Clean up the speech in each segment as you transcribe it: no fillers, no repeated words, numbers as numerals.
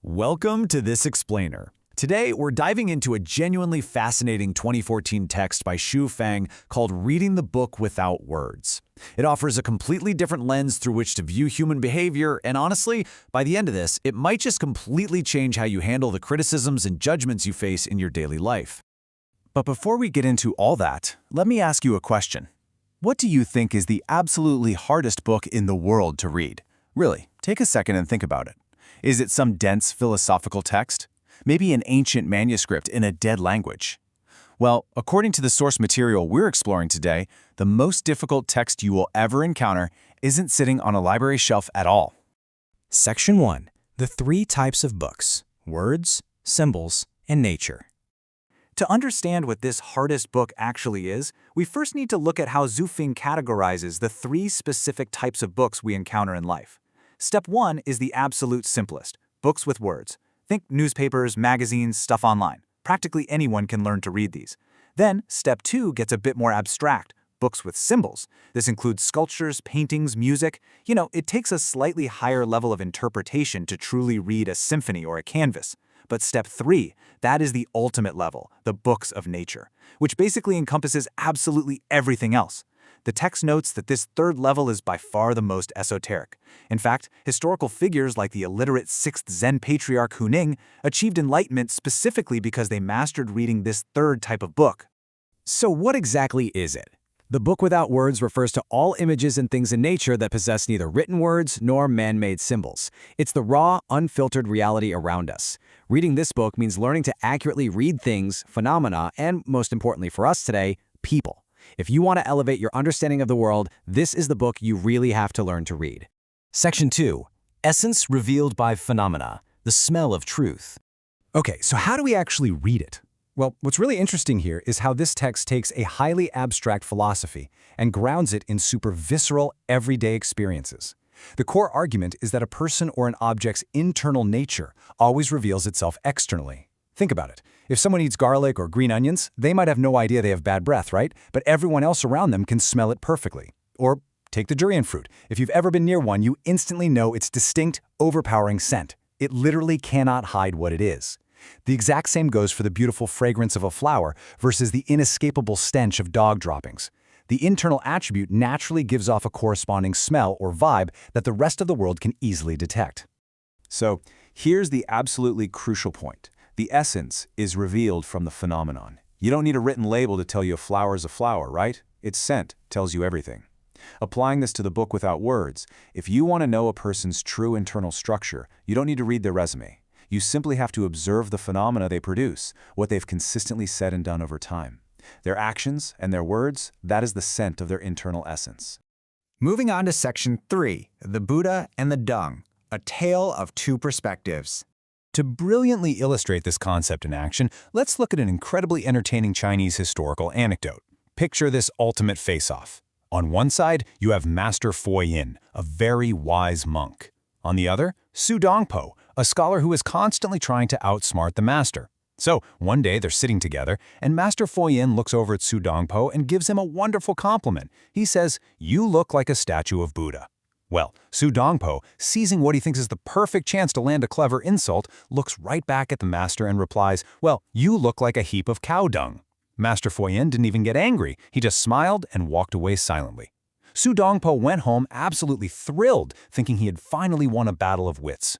Welcome to This Explainer. Today, we're diving into a genuinely fascinating 2014 text by Xu Feng called Reading the Book Without Words. It offers a completely different lens through which to view human behavior, and honestly, by the end of this, it might just completely change how you handle the criticisms and judgments you face in your daily life. But before we get into all that, let me ask you a question. What do you think is the absolutely hardest book in the world to read? Really, take a second and think about it. Is it some dense philosophical text? Maybe an ancient manuscript in a dead language? Well, according to the source material we're exploring today, the most difficult text you will ever encounter isn't sitting on a library shelf at all. Section 1. The three types of books: words, symbols, and nature. To understand what this hardest book actually is, we first need to look at how Xu Feng categorizes the three specific types of books we encounter in life. Step 1 is the absolute simplest: books with words. Think newspapers, magazines, stuff online. Practically anyone can learn to read these. Then, Step 2 gets a bit more abstract: books with symbols. This includes sculptures, paintings, music. It takes a slightly higher level of interpretation to truly read a symphony or a canvas. But Step 3, that is the ultimate level, the books of nature, which basically encompasses absolutely everything else. The text notes that this third level is by far the most esoteric. In fact, historical figures like the illiterate 6th Zen patriarch Huning achieved enlightenment specifically because they mastered reading this third type of book. So what exactly is it? The book without words refers to all images and things in nature that possess neither written words nor man-made symbols. It's the raw, unfiltered reality around us. Reading this book means learning to accurately read things, phenomena, and most importantly for us today, people. If you want to elevate your understanding of the world, this is the book you really have to learn to read. Section 2. Essence revealed by phenomena: the smell of truth. Okay, so how do we actually read it? Well, what's really interesting here is how this text takes a highly abstract philosophy and grounds it in super visceral, everyday experiences. The core argument is that a person or an object's internal nature always reveals itself externally. Think about it. If someone eats garlic or green onions, they might have no idea they have bad breath, right? But everyone else around them can smell it perfectly. Or take the durian fruit. If you've ever been near one, you instantly know its distinct, overpowering scent. It literally cannot hide what it is. The exact same goes for the beautiful fragrance of a flower versus the inescapable stench of dog droppings. The internal attribute naturally gives off a corresponding smell or vibe that the rest of the world can easily detect. So here's the absolutely crucial point. The essence is revealed from the phenomenon. You don't need a written label to tell you a flower is a flower, right? Its scent tells you everything. Applying this to the book without words, if you want to know a person's true internal structure, you don't need to read their resume. You simply have to observe the phenomena they produce, what they've consistently said and done over time. Their actions and their words, that is the scent of their internal essence. Moving on to Section 3, the Buddha and the Dung, a tale of two perspectives. To brilliantly illustrate this concept in action, let's look at an incredibly entertaining Chinese historical anecdote. Picture this ultimate face-off. On one side, you have Master Fo Yin, a very wise monk. On the other, Su Dongpo, a scholar who is constantly trying to outsmart the master. So, one day they're sitting together, and Master Fo Yin looks over at Su Dongpo and gives him a wonderful compliment. He says, "You look like a statue of Buddha." Well, Su Dongpo, seizing what he thinks is the perfect chance to land a clever insult, looks right back at the master and replies, "Well, you look like a heap of cow dung." Master Fo Yin didn't even get angry. He just smiled and walked away silently. Su Dongpo went home absolutely thrilled, thinking he had finally won a battle of wits.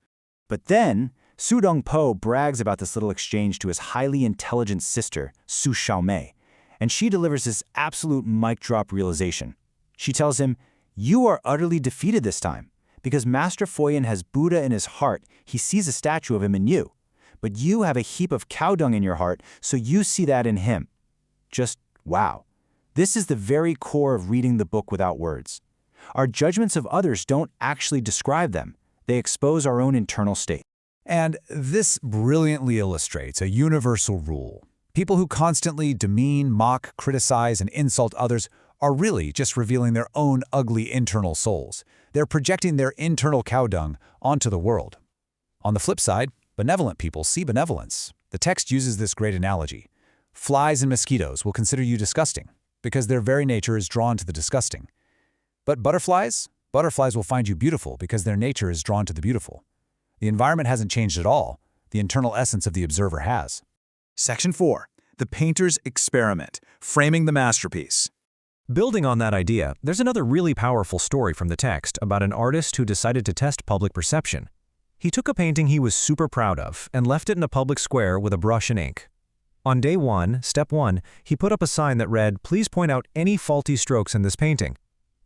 But then, Su Dongpo brags about this little exchange to his highly intelligent sister, Su Xiaomei, and she delivers this absolute mic drop realization. She tells him, "You are utterly defeated this time. Because Master Fo Yin has Buddha in his heart, he sees a statue of him in you. But you have a heap of cow dung in your heart, so you see that in him." Just wow. This is the very core of reading the book without words. Our judgments of others don't actually describe them. They expose our own internal state. And this brilliantly illustrates a universal rule. People who constantly demean, mock, criticize, and insult others are really just revealing their own ugly internal souls. They're projecting their internal cow dung onto the world. On the flip side, benevolent people see benevolence. The text uses this great analogy. Flies and mosquitoes will consider you disgusting because their very nature is drawn to the disgusting. But butterflies will find you beautiful because their nature is drawn to the beautiful. The environment hasn't changed at all. The internal essence of the observer has. Section 4. The painter's experiment, framing the masterpiece. Building on that idea, there's another really powerful story from the text about an artist who decided to test public perception. He took a painting he was super proud of and left it in a public square with a brush and ink. On day 1, step 1, he put up a sign that read, "Please point out any faulty strokes in this painting."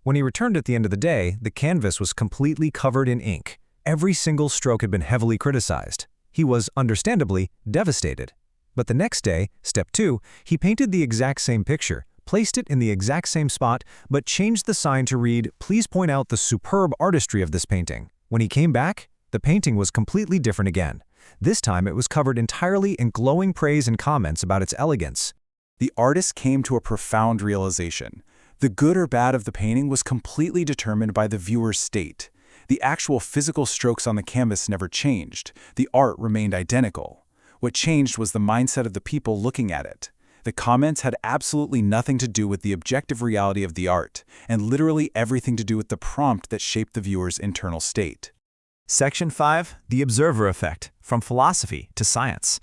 When he returned at the end of the day, the canvas was completely covered in ink. Every single stroke had been heavily criticized. He was, understandably, devastated. But the next day, step 2, he painted the exact same picture, placed it in the exact same spot, but changed the sign to read, "Please point out the superb artistry of this painting." When he came back, the painting was completely different again. This time it was covered entirely in glowing praise and comments about its elegance. The artist came to a profound realization. The good or bad of the painting was completely determined by the viewer's state. The actual physical strokes on the canvas never changed. The art remained identical. What changed was the mindset of the people looking at it. The comments had absolutely nothing to do with the objective reality of the art, and literally everything to do with the prompt that shaped the viewer's internal state. Section 5. The Observer Effect, from philosophy to science.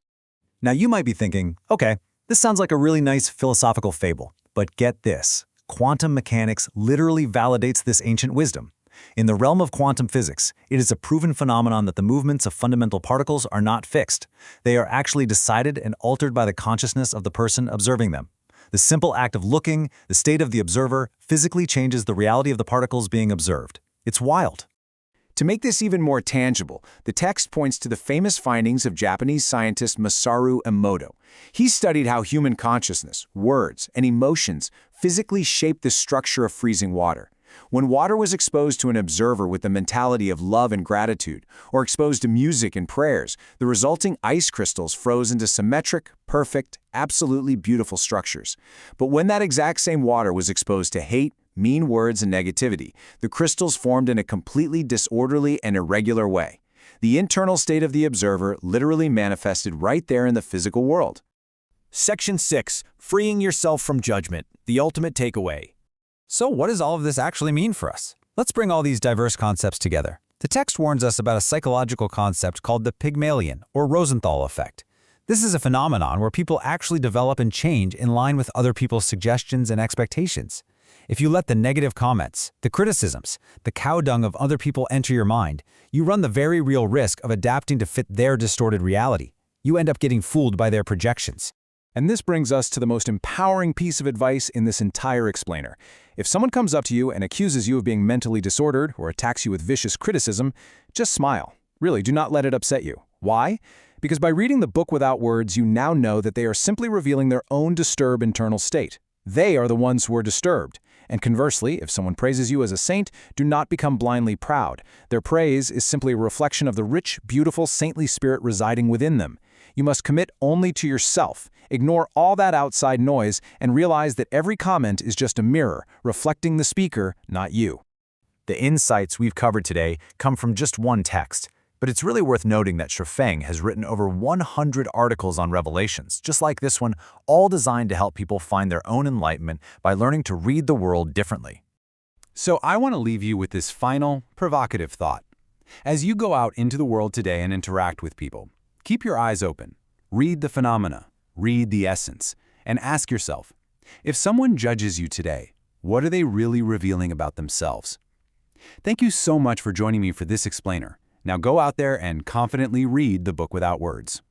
Now you might be thinking, okay, this sounds like a really nice philosophical fable, but get this. Quantum mechanics literally validates this ancient wisdom. In the realm of quantum physics, it is a proven phenomenon that the movements of fundamental particles are not fixed. They are actually decided and altered by the consciousness of the person observing them. The simple act of looking, the state of the observer, physically changes the reality of the particles being observed. It's wild. To make this even more tangible, the text points to the famous findings of Japanese scientist Masaru Emoto. He studied how human consciousness, words, and emotions physically shape the structure of freezing water. When water was exposed to an observer with the mentality of love and gratitude, or exposed to music and prayers, the resulting ice crystals froze into symmetric, perfect, absolutely beautiful structures. But when that exact same water was exposed to hate, mean words, and negativity, the crystals formed in a completely disorderly and irregular way. The internal state of the observer literally manifested right there in the physical world. Section 6. Freeing yourself from judgment, the ultimate takeaway. So what does all of this actually mean for us? Let's bring all these diverse concepts together. The text warns us about a psychological concept called the Pygmalion or Rosenthal effect. This is a phenomenon where people actually develop and change in line with other people's suggestions and expectations. If you let the negative comments, the criticisms, the cow dung of other people enter your mind, you run the very real risk of adapting to fit their distorted reality. You end up getting fooled by their projections. And this brings us to the most empowering piece of advice in this entire explainer. If someone comes up to you and accuses you of being mentally disordered or attacks you with vicious criticism, just smile. Really, do not let it upset you. Why? Because by reading the book without words, you now know that they are simply revealing their own disturbed internal state. They are the ones who are disturbed. And conversely, if someone praises you as a saint, do not become blindly proud. Their praise is simply a reflection of the rich, beautiful, saintly spirit residing within them. You must commit only to yourself, ignore all that outside noise, and realize that every comment is just a mirror, reflecting the speaker, not you. The insights we've covered today come from just one text, but it's really worth noting that Shufeng has written over 100 articles on Revelations, just like this one, all designed to help people find their own enlightenment by learning to read the world differently. So I want to leave you with this final, provocative thought. As you go out into the world today and interact with people, keep your eyes open, read the phenomena, read the essence, and ask yourself, if someone judges you today, what are they really revealing about themselves? Thank you so much for joining me for this explainer. Now go out there and confidently read the book without words.